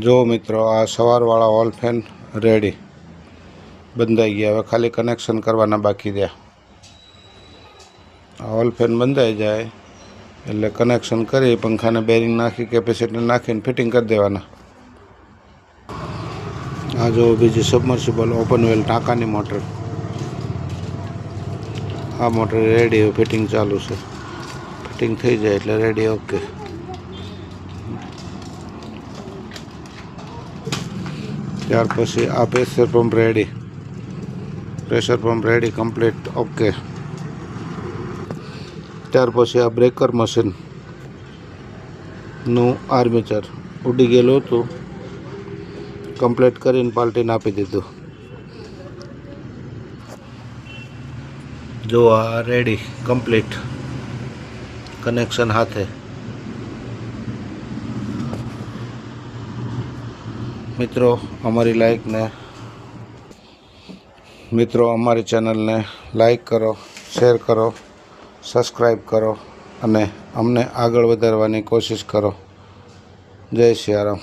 જો મિત્રો, આ સવારવાળા હોલ ફેન રેડી બંધાઈ ગયા. હવે ખાલી કનેક્શન કરવાના બાકી રહ્યા. આ હોલ ફેન બંધાઈ જાય એટલે કનેક્શન કરી પંખાને બેરિંગ નાખી કેપેસિટર નાખીને ફિટિંગ કરી દેવાના. આ જો બીજી સબમર્સિબલ ઓપન વેલ ટાંકાની મોટર. આ મોટર રેડી, ફિટિંગ ચાલુ છે. ફિટિંગ થઈ જાય એટલે રેડી. ઓકે. ત્યાર પછી આ pressure pump ready complete. Okay. ત્યાર પછી આ બ્રેકર મશીનનું આર્મેચર ઉડી ગયેલું હતું, કમ્પ્લીટ કરીને પાલટીને આપી દીધું. જો આ રેડી કમ્પ્લીટ કનેક્શન હાથે. મિત્રો અમારી ચેનલને લાઈક કરો, શેર કરો, સબસ્ક્રાઈબ કરો અને અમને આગળ વધારવાની કોશિશ કરો. જય સિયારામ.